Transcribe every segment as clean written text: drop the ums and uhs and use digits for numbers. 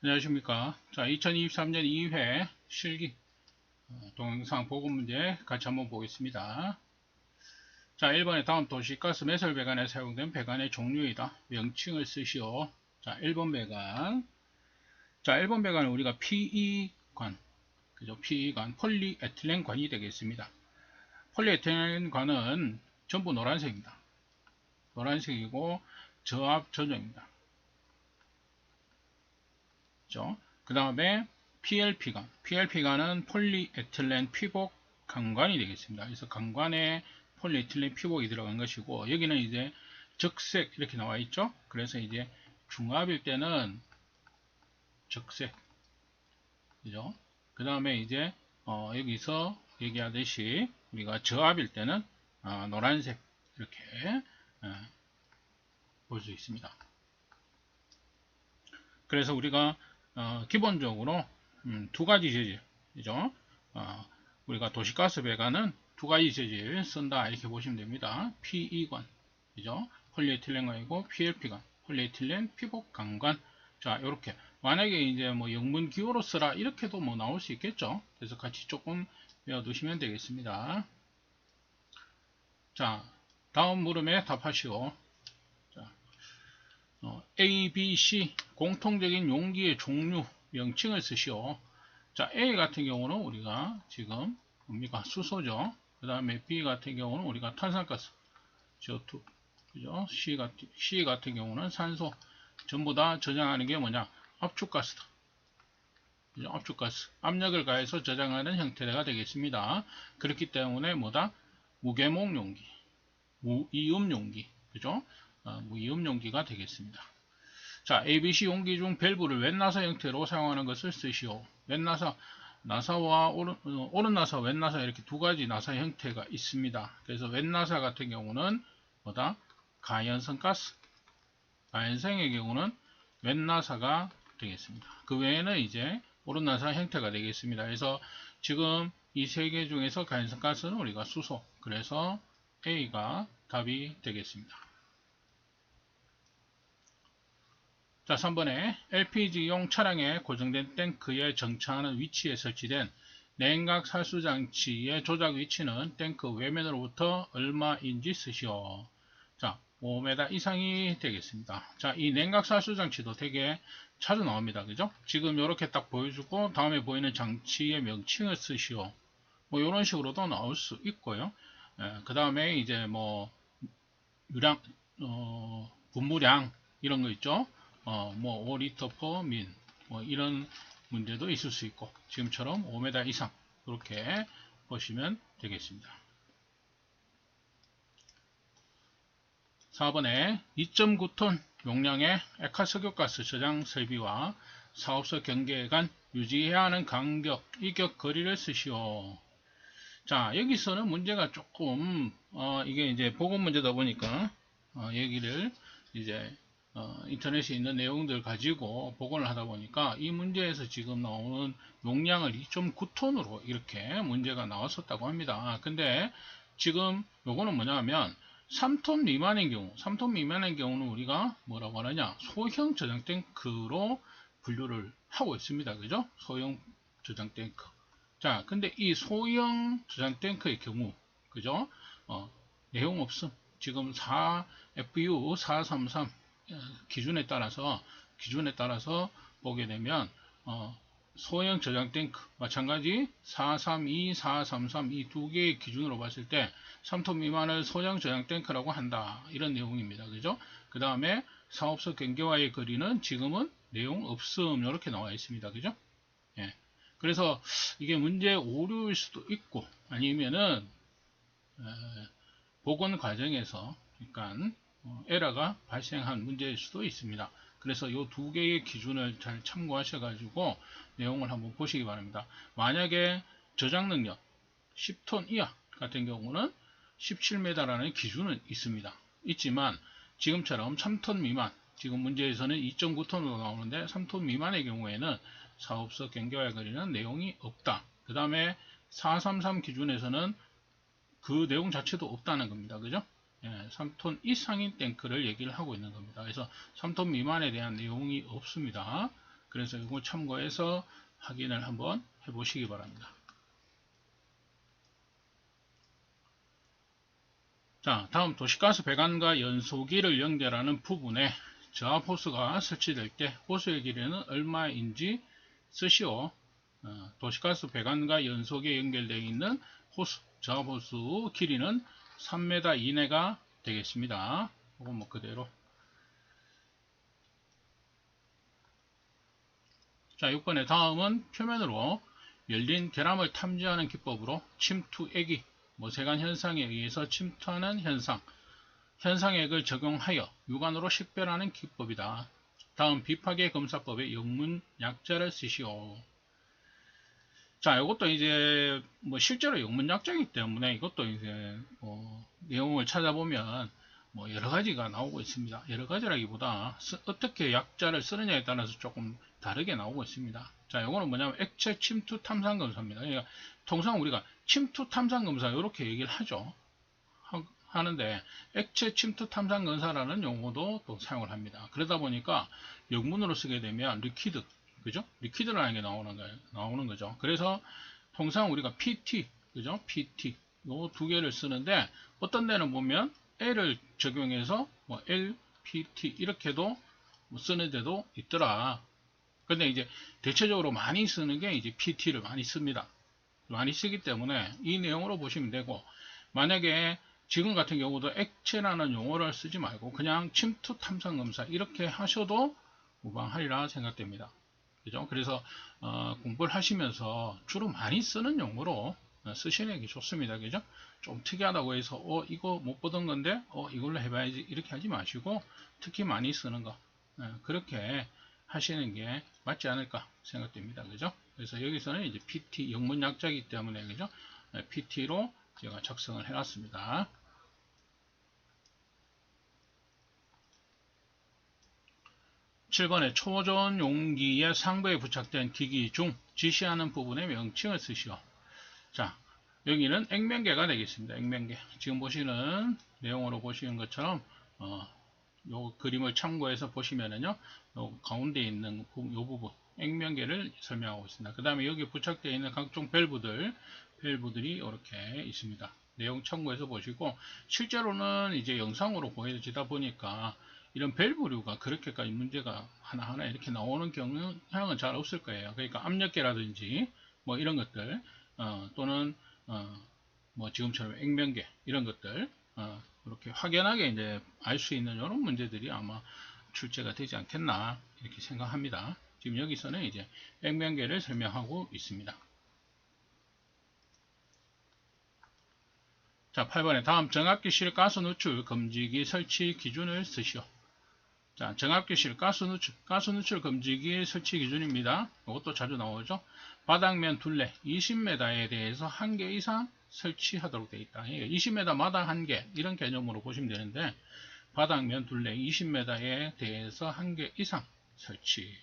안녕하십니까. 자, 2023년 2회 실기 동영상 보고 문제 같이 한번 보겠습니다. 자, 1번에 다음 도시가스 매설 배관에 사용된 배관의 종류이다. 명칭을 쓰시오. 자, 1번 배관. 자, 1번 배관은 우리가 PE관, 그죠? PE관, 폴리에틸렌관이 되겠습니다. 폴리에틸렌관은 전부 노란색입니다. 노란색이고 저압 전용입니다. 그 다음에 PLP관. PLP관은 폴리에틸렌 피복 강관이 되겠습니다. 그래서 강관에 폴리에틸렌 피복이 들어간 것이고, 여기는 이제 적색 이렇게 나와 있죠. 그래서 이제 중압일 때는 적색, 그죠? 그 다음에 이제 여기서 얘기하듯이 우리가 저압일 때는 노란색 이렇게 볼 수 있습니다. 그래서 우리가 기본적으로 두 가지 재질, 그죠? 우리가 도시가스 배관은 두 가지 재질 쓴다 이렇게 보시면 됩니다. PE관, 그죠? 폴리에틸렌관이고 PLP관, 폴리에틸렌 피복 강관. 자, 이렇게 만약에 이제 뭐 영문 기호로 쓰라 이렇게도 뭐 나올 수 있겠죠. 그래서 같이 조금 외워두시면 되겠습니다. 자, 다음 물음에 답하시오. A, B, C 공통적인 용기의 종류 명칭을 쓰시오. 자, A 같은 경우는 우리가 지금 뭡니까? 수소죠. 그 다음에 B 같은 경우는 우리가 탄산가스, CO2, 그죠? C 같은 경우는 산소. 전부 다 저장하는 게 뭐냐? 압축가스다. 그죠? 압축가스. 압력을 가해서 저장하는 형태가 되겠습니다. 그렇기 때문에 뭐다? 무계목 용기, 무이음 용기, 그죠? 무이음 용기가 되겠습니다. 자, ABC 용기 중 밸브를 웬나사 형태로 사용하는 것을 쓰시오. 웬나사, 나사와 오른 나사, 웬나사 이렇게 두 가지 나사 형태가 있습니다. 그래서 웬나사 같은 경우는 뭐다? 가연성 가스. 가연성의 경우는 웬나사가 되겠습니다. 그 외에는 이제 오른 나사 형태가 되겠습니다. 그래서 지금 이 세 개 중에서 가연성 가스는 우리가 수소. 그래서 A가 답이 되겠습니다. 자, 3번에 LPG용 차량에 고정된 탱크에 정차하는 위치에 설치된 냉각 살수 장치의 조작 위치는 탱크 외면으로부터 얼마인지 쓰시오. 자, 5m 이상이 되겠습니다. 자, 이 냉각 살수 장치도 되게 자주 나옵니다. 그죠? 지금 이렇게 딱 보여주고 다음에 보이는 장치의 명칭을 쓰시오. 뭐 이런 식으로도 나올 수 있고요. 그 다음에 이제 뭐 유량, 분무량 이런 거 있죠. 뭐 5리터 per 민 뭐 이런 문제도 있을 수 있고, 지금처럼 5m 이상 이렇게 보시면 되겠습니다. 4번에 2.9톤 용량의 액화석유가스 저장 설비와 사업소 경계에 간 유지해야 하는 간격, 이격 거리를 쓰시오. 자, 여기서는 문제가 조금 이게 이제 보건 문제다 보니까 얘기를 이제 인터넷에 있는 내용들 가지고 복원을 하다 보니까 이 문제에서 지금 나오는 용량을 2.9톤으로 이렇게 문제가 나왔었다고 합니다. 근데 지금 요거는 뭐냐면 3톤 미만인 경우, 3톤 미만인 경우는 우리가 뭐라고 하느냐? 소형 저장 탱크로 분류를 하고 있습니다. 그죠? 소형 저장 탱크. 자, 근데 이 소형 저장 탱크의 경우, 그죠? 내용 없음. 지금 FU 433 기준에 따라서 보게 되면 소형 저장 탱크 마찬가지 432, 433 이 두 개의 기준으로 봤을 때 3톤 미만을 소형 저장 탱크라고 한다. 이런 내용입니다. 그죠? 그 다음에 사업소 경계와의 거리는 지금은 내용 없음 이렇게 나와 있습니다. 그죠? 예. 그래서 이게 문제 오류일 수도 있고 아니면은 복원 과정에서 그러니까 에러가 발생한 문제일 수도 있습니다. 그래서 이 두 개의 기준을 잘 참고하셔가지고 내용을 한번 보시기 바랍니다. 만약에 저장 능력 10톤 이하 같은 경우는 17m라는 기준은 있습니다. 있지만 지금처럼 3톤 미만, 지금 문제에서는 2.9톤으로 나오는데 3톤 미만의 경우에는 사업소 경계와의 거리는 내용이 없다. 그 다음에 433 기준에서는 그 내용 자체도 없다는 겁니다. 그죠? 3톤 이상인 탱크를 얘기를 하고 있는 겁니다. 그래서 3톤 미만에 대한 내용이 없습니다. 그래서 이거 참고해서 확인을 한번 해보시기 바랍니다. 자, 다음 도시가스 배관과 연소기를 연결하는 부분에 저압호스가 설치될 때 호스의 길이는 얼마인지 쓰시오. 도시가스 배관과 연소기에 연결되어 있는 호스, 저압호스 길이는 3m 이내가 되겠습니다. 이건 뭐 그대로. 자, 6번의 다음은 표면으로 열린 결함을 탐지하는 기법으로 침투액이 모세관 현상에 의해서 침투하는 현상액을 적용하여 육안으로 식별하는 기법이다. 다음 비파괴 검사법의 영문 약자를 쓰시오. 자, 이것도 이제 뭐 실제로 영문 약자이기 때문에 이것도 이제 내용을 찾아보면 뭐 여러 가지가 나오고 있습니다. 여러 가지라기보다 어떻게 약자를 쓰느냐에 따라서 조금 다르게 나오고 있습니다. 자, 이거는 뭐냐면 액체 침투 탐상 검사입니다. 그러니까 통상 우리가 침투 탐상 검사 이렇게 얘기를 하죠. 하는데 액체 침투 탐상 검사라는 용어도 또 사용을 합니다. 그러다 보니까 영문으로 쓰게 되면 리퀴드, 그죠? 리퀴드라는 게 나오는 거죠. 그래서 통상 우리가 PT, 그죠? PT 요 두 개를 쓰는데 어떤 데는 보면 L을 적용해서 뭐 LPT 이렇게도 쓰는 데도 있더라. 근데 이제 대체적으로 많이 쓰는 게 이제 PT를 많이 씁니다. 많이 쓰기 때문에 이 내용으로 보시면 되고, 만약에 지금 같은 경우도 액체라는 용어를 쓰지 말고 그냥 침투 탐상 검사 이렇게 하셔도 무방하리라 생각됩니다. 그죠? 그래서 공부를 하시면서 주로 많이 쓰는 용어로 쓰시는 게 좋습니다. 그죠? 좀 특이하다고 해서 이거 못 보던 건데 이걸로 해봐야지 이렇게 하지 마시고 특히 많이 쓰는 거 그렇게 하시는 게 맞지 않을까 생각됩니다. 그죠? 그래서 여기서는 이제 PT 영문 약자이기 때문에 그죠? PT로 제가 작성을 해놨습니다. (7번에) 초전 용기의 상부에 부착된 기기 중 지시하는 부분의 명칭을 쓰시오. 자, 여기는 액면계가 되겠습니다. 액면계. 지금 보시는 내용으로 보시는 것처럼 요 그림을 참고해서 보시면은요, 요 가운데 있는 요 부분 액면계를 설명하고 있습니다. 그 다음에 여기 부착되어 있는 각종 밸브들이 이렇게 있습니다. 내용 참고해서 보시고, 실제로는 이제 영상으로 보여지다 보니까 이런 밸브류가 그렇게까지 문제가 하나하나 이렇게 나오는 경향은 잘 없을 거예요. 그러니까 압력계라든지 뭐 이런 것들 또는 뭐 지금처럼 액면계 이런 것들 이렇게 확연하게 이제 알 수 있는 이런 문제들이 아마 출제가 되지 않겠나 이렇게 생각합니다. 지금 여기서는 이제 액면계를 설명하고 있습니다. 자, 8번에 다음 정압기실 가스 누출 검지기 설치 기준을 쓰시오. 자, 정압기실 가스 누출 검지기 설치 기준입니다. 이것도 자주 나오죠. 바닥면 둘레 20m에 대해서 1개 이상 설치하도록 되어 있다. 20m 마다 1개 이런 개념으로 보시면 되는데, 바닥면 둘레 20m에 대해서 1개 이상 설치.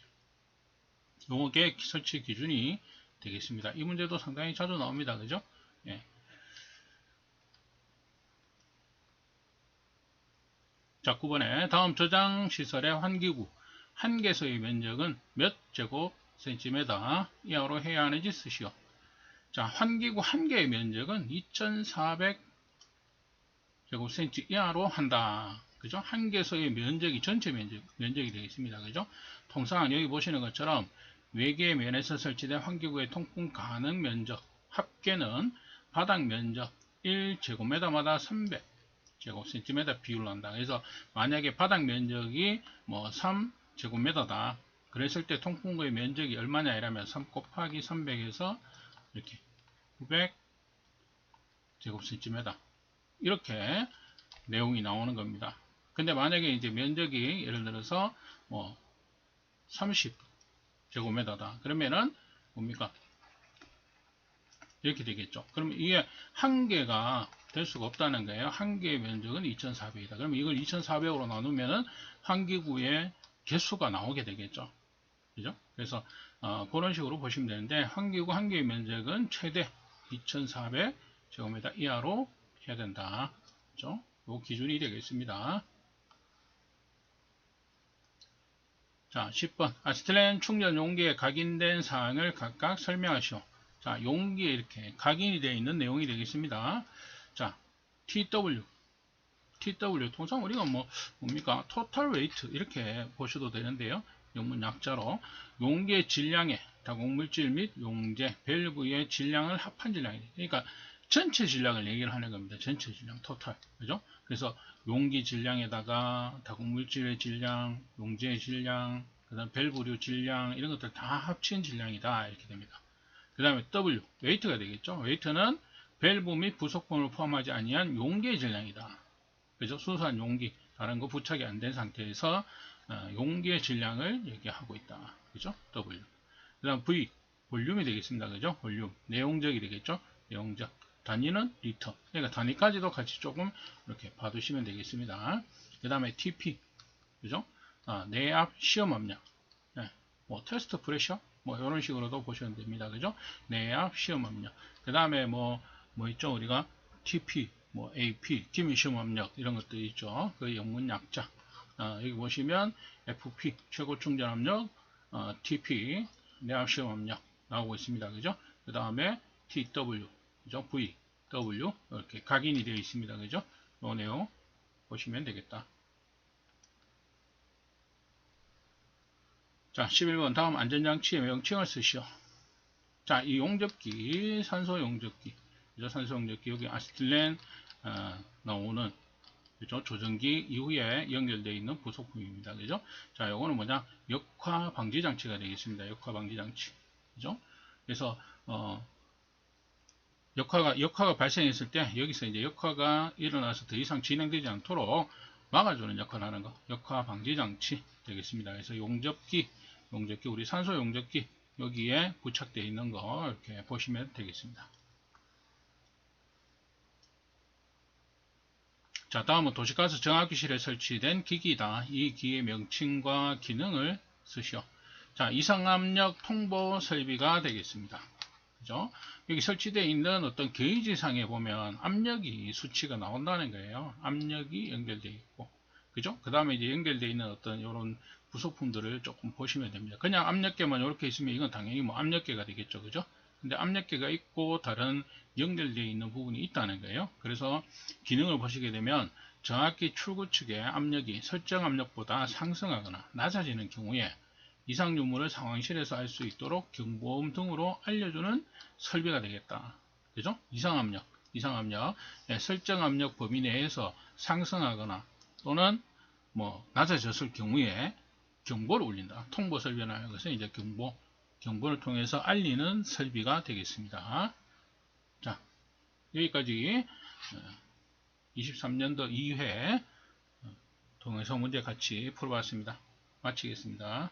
요게 설치 기준이 되겠습니다. 이 문제도 상당히 자주 나옵니다. 그죠? 예. 자, 9번에 다음 저장 시설의 환기구 1개소의 면적은 몇 제곱센티미터 이하로 해야 하는지 쓰시오. 자, 환기구 1개의 면적은 2400제곱센티 이하로 한다. 그죠? 1개소의 면적이 전체 면적이 되겠습니다. 그죠? 통상 여기 보시는 것처럼 외계 면에서 설치된 환기구의 통풍 가능 면적 합계는 바닥 면적 1제곱미터마다 300제곱센티미터 비율로 한다. 그래서 만약에 바닥 면적이 뭐 3제곱미터다. 그랬을 때 통풍구의 면적이 얼마냐 이라면 3 곱하기 300에서 이렇게 900제곱센티미터 이렇게 내용이 나오는 겁니다. 근데 만약에 이제 면적이 예를 들어서 뭐 30제곱미터다. 그러면은 뭡니까? 이렇게 되겠죠. 그러면 이게 한 개가 될 수가 없다는 거예요. 한 개의 면적은 2400이다. 그러면 이걸 2400으로 나누면은 환기구의 개수가 나오게 되겠죠. 그죠? 그래서 그런 식으로 보시면 되는데, 환기구 한 개의 면적은 최대 2400제곱미터 이하로 해야 된다. 그죠? 요 기준이 되겠습니다. 자, 10번. 아세틸렌 충전 용기에 각인된 사항을 각각 설명하시오. 자, 용기에 이렇게 각인이 되어 있는 내용이 되겠습니다. 자, TW. 통상 우리가 뭡니까? 토탈 웨이트 이렇게 보셔도 되는데요. 영문 약자로 용기의 질량에 다공물질 및 용제, 밸브의 질량을 합한 질량이에요. 그러니까 전체 질량을 얘기를 하는 겁니다. 전체 질량, 토탈. 그죠? 그래서 용기 질량에다가 다공물질의 질량, 용제의 질량, 그 다음 밸브류 질량, 이런 것들 다 합친 질량이다. 이렇게 됩니다. 그 다음에 W, 웨이트가 되겠죠. 웨이트는 밸브 및 부속품을 포함하지 아니한 용기의 질량이다. 그죠? 순수한 용기, 다른 거 부착이 안 된 상태에서 용기의 질량을 얘기하고 있다. 그죠? W. 그 다음 V, 볼륨이 되겠습니다. 그죠? 볼륨. 내용적이 되겠죠? 내용적. 단위는 리터. 그러니까 단위까지도 같이 조금 이렇게 봐두시면 되겠습니다. 그 다음에 TP. 그죠? 내압 시험 압력. 네. 뭐, 테스트 프레셔? 뭐, 이런 식으로도 보시면 됩니다. 그죠? 내압 시험 압력. 그 다음에 뭐 있죠? 우리가 TP, 뭐, AP, 기미 시험 압력, 이런 것도 있죠. 그 영문 약자. 여기 보시면 FP, 최고 충전 압력, TP, 내압 시험 압력 나오고 있습니다. 그죠? 그 다음에 TW, 그죠? V, W, 이렇게 각인이 되어 있습니다. 그죠? 이 내용 보시면 되겠다. 자, 11번 다음 안전장치의 명칭을 쓰시오. 자, 이 용접기, 산소 용접기, 그죠? 산소 용접기, 여기 아세틸렌 나오는, 그죠? 조정기 이후에 연결되어 있는 부속품입니다. 그죠? 자, 요거는 뭐냐? 역화 방지 장치가 되겠습니다. 역화 방지 장치. 그죠? 그래서, 역화가 발생했을 때, 여기서 이제 역화가 일어나서 더 이상 진행되지 않도록 막아주는 역할을 하는 거. 역화 방지 장치 되겠습니다. 그래서 용접기, 우리 산소 용접기, 여기에 부착되어 있는 거, 이렇게 보시면 되겠습니다. 자, 다음은 도시가스 정화기실에 설치된 기기다. 이 기기의 명칭과 기능을 쓰시오. 자, 이상압력 통보 설비가 되겠습니다. 그죠? 여기 설치되어 있는 어떤 게이지상에 보면 압력이 수치가 나온다는 거예요. 압력이 연결되어 있고. 그죠? 그 다음에 이제 연결되어 있는 어떤 이런 부속품들을 조금 보시면 됩니다. 그냥 압력계만 이렇게 있으면 이건 당연히 뭐 압력계가 되겠죠. 그죠? 근데 압력계가 있고 다른 연결되어 있는 부분이 있다는 거예요. 그래서 기능을 보시게 되면 정확히 출구 측의 압력이 설정 압력보다 상승하거나 낮아지는 경우에 이상 유무를 상황실에서 알 수 있도록 경보음 등으로 알려주는 설비가 되겠다. 그죠? 이상 압력. 설정 압력 범위 내에서 상승하거나 또는 뭐 낮아졌을 경우에 경보를 울린다. 통보 설비라는 것은 이제 경보를 통해서 알리는 설비가 되겠습니다. 자, 여기까지 23년도 2회 동영상 문제 같이 풀어봤습니다. 마치겠습니다.